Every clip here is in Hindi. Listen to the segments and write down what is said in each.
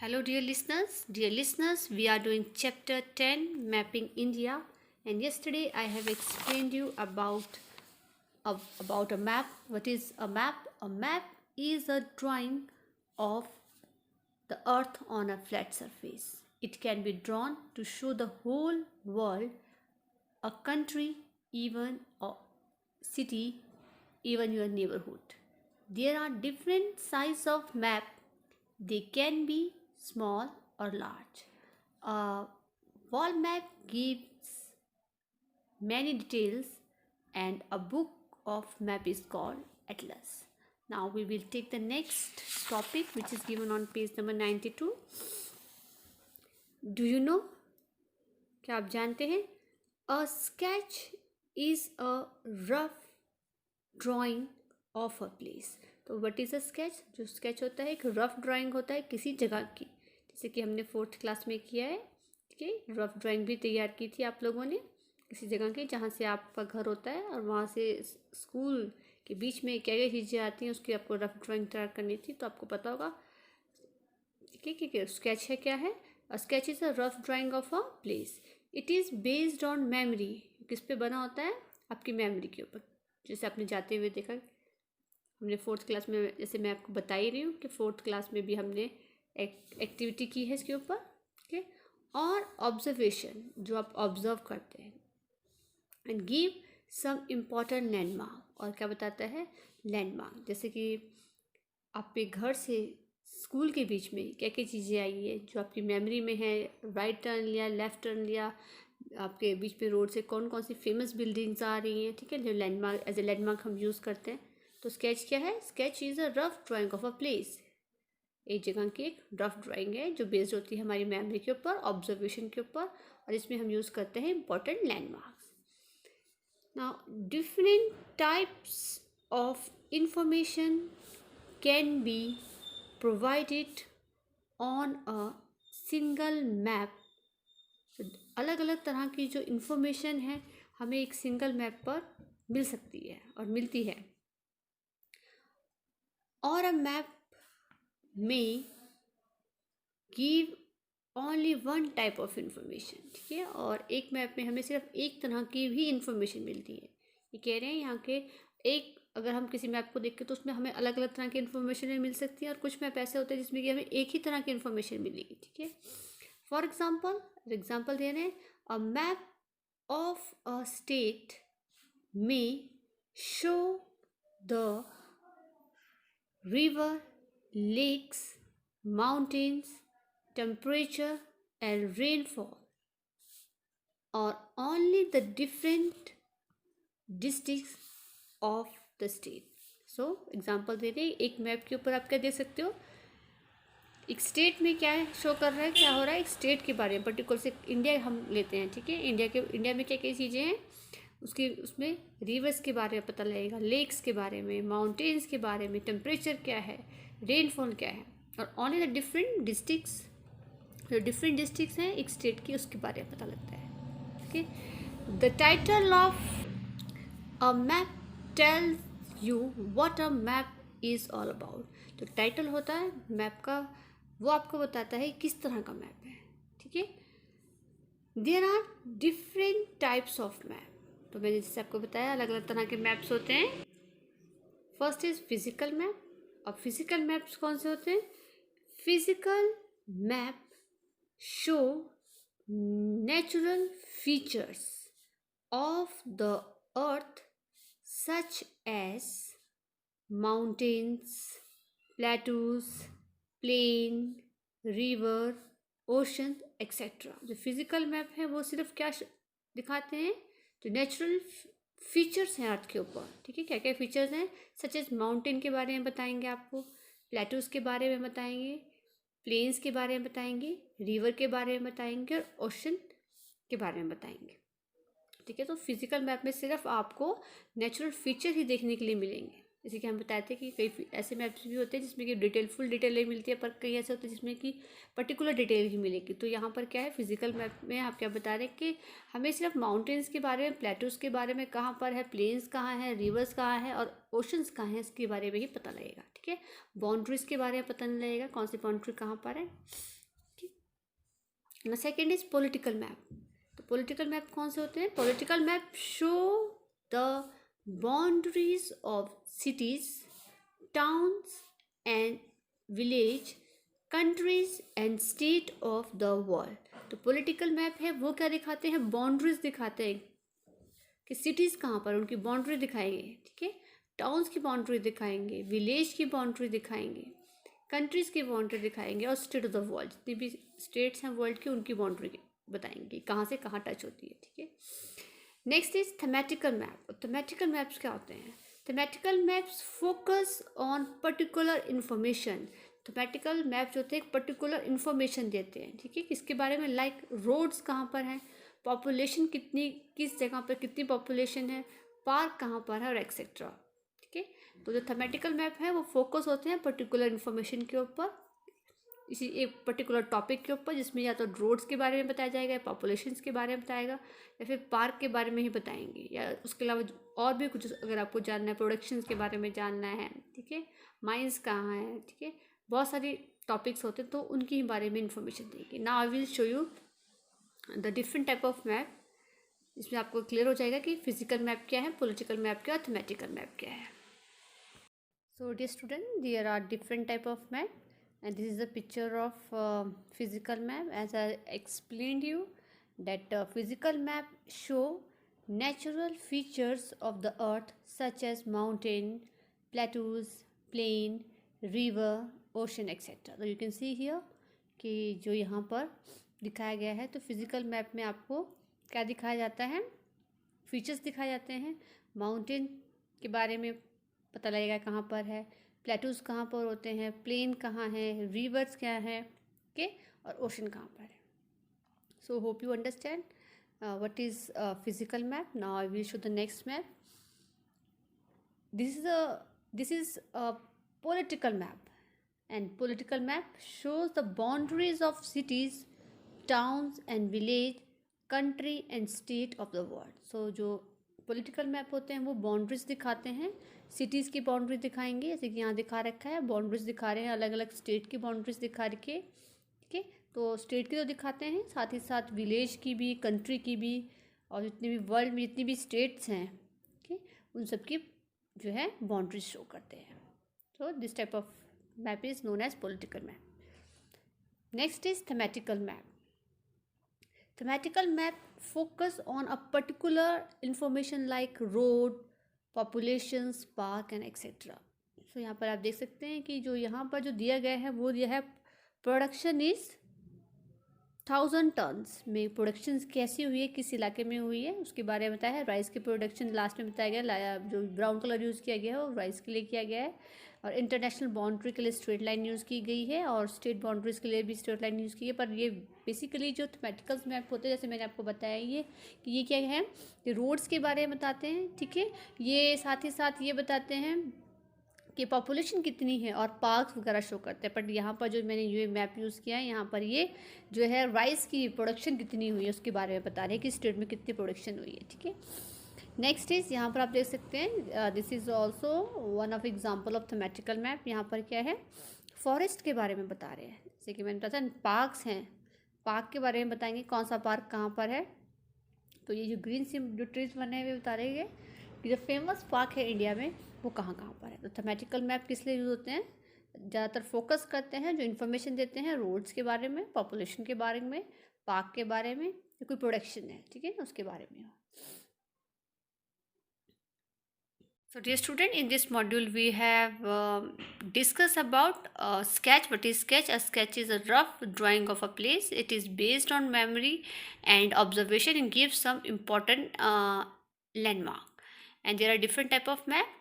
Hello, dear listeners. Dear listeners, we are doing chapter 10 Mapping India. And yesterday I have explained you about a map. What is a map? A map is a drawing of the earth on a flat surface. It can be drawn to show the whole world, a country, even a city, even your neighborhood. There are different sizes of map. They can be small or large. A wall map gives many details, and a book of map is called atlas. Now we will take the next topic, which is given on page number 92. Do you know? क्या आप जानते हैं? A sketch is a rough drawing of a place. तो व्हाट इज़ अ स्केच? जो स्केच होता है एक रफ ड्राइंग होता है किसी जगह की, जैसे कि हमने 4th क्लास में किया है। ठीक है, रफ ड्राइंग भी तैयार की थी आप लोगों ने किसी जगह की जहाँ से आपका घर होता है और वहाँ से स्कूल के बीच में क्या क्या चीज़ें आती हैं उसकी आपको रफ ड्राइंग तैयार करनी थी, तो आपको पता होगा। ठीक है, स्केच है क्या है? A sketch is a rough drying of a place. It is based on memory. किस पे बना होता है? आपकी मेमोरी के ऊपर। जैसे आपने जाते हुए देखा, हमने 4th क्लास में, जैसे मैं आपको बता ही रही हूँ कि 4th क्लास में भी हमने एक एक्टिविटी की है इसके ऊपर। ठीक है, और ऑब्जर्वेशन जो आप ऑब्जर्व करते हैं, and give some important landmark. और क्या बताता है? लैंडमार्क। जैसे कि आपके घर से स्कूल के बीच में क्या क्या चीज़ें आई है जो आपकी मेमोरी में है। राइट टर्न लिया, लेफ्ट टर्न लिया, आपके बीच में रोड से कौन कौन सी फेमस बिल्डिंग्स आ रही हैं। ठीक है, जो लैंडमार्क एज ए लैंडमार्क हम यूज़ करते हैं। तो स्केच क्या है? Sketch is a rough drying of a place. एक जगह की एक रफ ड्राइंग है जो बेस्ड होती है हमारी मेमोरी के ऊपर, ऑब्जर्वेशन के ऊपर, और इसमें हम यूज़ करते हैं important landmarks. Now different types of information can be provided on a single map. अलग अलग तरह की जो इंफॉर्मेशन है हमें एक सिंगल मैप पर मिल सकती है और मिलती है। और अ मैप में give only one type of information. ठीक है, और एक मैप में हमें सिर्फ एक तरह की भी इंफॉर्मेशन मिलती है। ये कह रहे हैं यहाँ के एक, अगर हम किसी मैप को देखें तो उसमें हमें अलग अलग तरह की इन्फॉर्मेशन मिल सकती है, और कुछ मैप ऐसे होते हैं जिसमें कि हमें एक ही तरह की इन्फॉर्मेशन मिलेगी। ठीक है, फॉर एग्जाम्पल दे रहे हैं, a map of a state में show the river, lakes, mountains, temperature and rainfall, or only the different districts of the state. So example दे रहे हैं, एक मैप के ऊपर आप क्या देख सकते हो? एक स्टेट में क्या है शो कर रहा है, क्या हो रहा है एक स्टेट के बारे में, पर्टिकुलर से इंडिया हम लेते हैं। ठीक है, इंडिया में क्या क्या चीज़ें हैं उसमें रिवर्स के बारे में पता लगेगा, लेक्स के बारे में, माउंटेन्स के बारे में, टेम्परेचर क्या है, रेनफॉल क्या है, और ऑनली द डिफरेंट डिस्ट्रिक्ट्स, जो डिफरेंट डिस्ट्रिक्ट्स हैं एक स्टेट की उसके बारे में पता लगता है। ठीक है, the title of a map tells you what a map is all about. तो टाइटल होता है मैप का, वो आपको बताता है किस तरह का मैप है। ठीक है, there are different types of map. तो मैंने जैसे आपको बताया अलग अलग तरह के मैप्स होते हैं। First is physical map. अब फिजिकल मैप्स कौन से होते हैं? Physical map show natural features of the earth such as mountains, plateaus, plain, river, ocean etcetera. जो फिजिकल मैप है वो सिर्फ क्या दिखाते हैं? जो नेचुरल फीचर्स हैं अर्थ के ऊपर। ठीक है, क्या क्या फीचर्स हैं? सच एज माउंटेन के बारे में बताएंगे आपको, प्लेटूज के बारे में बताएंगे, प्लेन्स के बारे में बताएंगे, रिवर के बारे में बताएंगे, और ओशन के बारे में बताएंगे। ठीक है, तो फिजिकल मैप में सिर्फ आपको नेचुरल फीचर ही देखने के लिए मिलेंगे। जैसे कि हम बताए थे कि कई ऐसे मैप्स भी होते हैं जिसमें कि फुल डिटेल नहीं मिलती है, पर कई ऐसे होते हैं जिसमें कि पर्टिकुलर डिटेल ही मिलेगी। तो यहाँ पर क्या है, फिजिकल मैप में आप क्या बता रहे हैं कि हमें सिर्फ माउंटेन्स के बारे में, प्लेटूज के बारे में, कहाँ पर है, प्लेन्स कहाँ है, रिवर्स कहाँ है और ओशंस कहाँ है, इसके बारे में ही पता लगेगा। ठीक है, बाउंड्रीज के बारे में पता नहीं लगेगा कौन सी बाउंड्री कहाँ पर है। ठीक, सेकेंड इज पॉलिटिकल मैप। तो पॉलिटिकल मैप कौन से होते हैं? Political map show the boundaries of cities, towns and village, countries and state of the world। तो पॉलिटिकल मैप है वो क्या दिखाते हैं? बाउंड्रीज दिखाते हैं कि सिटीज़ कहाँ पर, उनकी बाउंड्री दिखाएंगे। ठीक है, टाउन्स की बाउंड्री दिखाएंगे, विलेज की बाउंड्री दिखाएंगे, कंट्रीज़ की बाउंड्री दिखाएंगे और स्टेट ऑफ द वर्ल्ड, जितनी भी स्टेट्स हैं वर्ल्ड की उनकी बाउंड्री बताएंगे कहाँ से कहाँ टच होती है। ठीक है, next is thematical map. Thematical maps क्या होते हैं? Thematical maps focus on particular information. Thematical maps होते हैं एक पर्टिकुलर इन्फॉर्मेशन देते हैं। ठीक है, किसके बारे में? लाइक रोड्स कहाँ पर हैं, पॉपुलेशन कितनी, किस जगह पर कितनी पॉपुलेशन है, पार्क कहाँ पर है और एक्सेट्रा। ठीक है, तो जो थेमेटिकल मैप है वो फोकस होते हैं पर्टिकुलर इन्फॉर्मेशन के ऊपर, इसी एक पर्टिकुलर टॉपिक के ऊपर, जिसमें या तो रोड्स के बारे में बताया जाएगा, पॉपुलेशंस के बारे में बताएगा, या फिर पार्क के बारे में ही बताएंगे, या उसके अलावा और भी कुछ अगर आपको जानना है, प्रोडक्शंस के बारे में जानना है। ठीक है, माइंस कहाँ है। ठीक है, बहुत सारी टॉपिक्स होते हैं तो उनकी ही बारे में इंफॉर्मेशन देंगे। Now I will show you the different type of map. इसमें आपको क्लियर हो जाएगा कि फिजिकल मैप क्या है, पॉलिटिकल मैप क्या है और थेमेटिकल मैप क्या है। So dear student, there are different type of map and this is a picture of physical map. As I explained you that physical map show natural features of the earth such as mountain, plateaus, plain, river, ocean etc. So you can see here कि जो यहाँ पर दिखाया गया है, तो फिजिकल मैप में आपको क्या दिखाया जाता है? फीचर्स दिखाए जाते हैं। माउंटेन के बारे में पता लगेगा कहाँ पर है, प्लेटूज कहाँ पर होते हैं, प्लेन कहाँ है, रिवर्स क्या है, ओके, और ओशन कहाँ पर है। So hope you understand what is physical map. Now I will show the next map. This is a political map and political map shows the boundaries of cities, towns and village, country and state of the world। so जो पॉलिटिकल मैप होते हैं वो बाउंड्रीज दिखाते हैं, सिटीज़ की बाउंड्री दिखाएंगे, जैसे कि यहाँ दिखा रखा है, बाउंड्रीज दिखा रहे हैं, अलग अलग स्टेट की बाउंड्रीज दिखा रखी है। ठीक है, तो स्टेट की तो दिखाते हैं, साथ ही साथ विलेज की भी, कंट्री की भी, और जितनी भी वर्ल्ड में जितनी भी स्टेट्स हैं, ठीक है, उन सब की जो है बाउंड्रीज शो करते हैं। So this type of map is known as political map. Next is thematical map. Thematical map focus on a particular information like road, populations, park and etc. So यहाँ पर आप देख सकते हैं कि जो यहाँ पर जो दिया गया है वो दिया है प्रोडक्शन इज 1000 टन्स में। प्रोडक्शन कैसी हुई है, किस इलाके में हुई है, उसके बारे में बताया है। राइस की प्रोडक्शन लास्ट में बताया गया, जो ब्राउन कलर यूज़ किया गया है वो राइस के लिए किया गया है, और इंटरनेशनल बाउंड्री के लिए स्ट्रेट लाइन यूज़ की गई है, और स्टेट बाउंड्रीज के लिए भी स्ट्रेट लाइन यूज़ की है। पर ये बेसिकली जो थेमेटिकल मैप होते हैं, जैसे मैंने आपको बताया ये कि ये क्या है, ये रोड्स के बारे में बताते हैं। ठीक है, ये साथ ही साथ ये बताते हैं कि पॉपुलेशन कितनी है और पार्क्स वगैरह शो करते हैं। बट यहाँ पर जो मैंने ये मैप यूज़ किया है, यहाँ पर ये जो है राइस की प्रोडक्शन कितनी हुई है उसके बारे में बता रहे हैं कि स्टेट में कितनी प्रोडक्शन हुई है। ठीक है, नेक्स्ट इज यहाँ पर आप देख सकते हैं, this is also one of example of thematical map. यहाँ पर क्या है, फॉरेस्ट के बारे में बता रहे हैं, जैसे कि मैंने बताया पार्क्स हैं, पार्क के बारे में बताएंगे कौन सा पार्क कहाँ पर है। तो ये जो ग्रीन सिम जो ट्रीज बने हुए बता रहे हैं कि जो फेमस पार्क है इंडिया में वो कहाँ कहाँ पर है। तो थेमेटिकल मैप किस लिए यूज़ होते हैं? ज़्यादातर फोकस करते हैं, जो इन्फॉर्मेशन देते हैं रोड्स के बारे में, पॉपुलेशन के बारे में, पार्क के बारे में, या कोई प्रोडक्शन है, ठीक है, उसके बारे में। So dear student, in this module we have discussed about sketch. What is sketch? A sketch is a rough drawing of a place. It is based on memory and observation and gives some important landmark. And there are different type of map.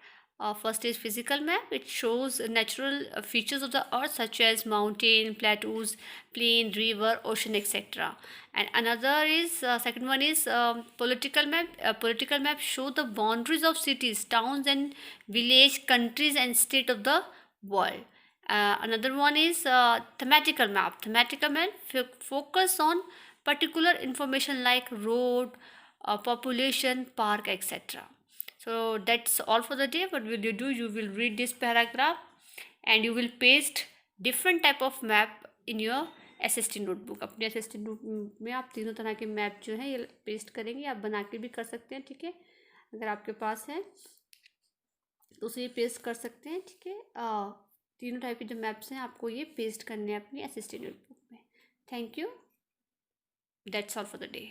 First is physical map. It shows natural features of the earth such as mountain, plateaus, plain, river, ocean, etc. And another is second one is political map. Political map show the boundaries of cities, towns, and village, countries, and state of the world. Another one is thematical map. Thematical map focus on particular information like road, population, park, etc. So that's all for the day. What will you do? You will read this paragraph and you will paste different type of map in your SST notebook. अपने SST नोट में आप तीनों तरह के मैप जो है ये पेस्ट करेंगे. आप बना के भी कर सकते हैं, ठीक है, अगर आपके पास है तो उसे ये पेस्ट कर सकते हैं, ठीक है. तीनों टाइप के जो मैप्स हैं आपको ये पेस्ट करने हैं अपनी SST नोटबुक में. Thank you. That's all for the day.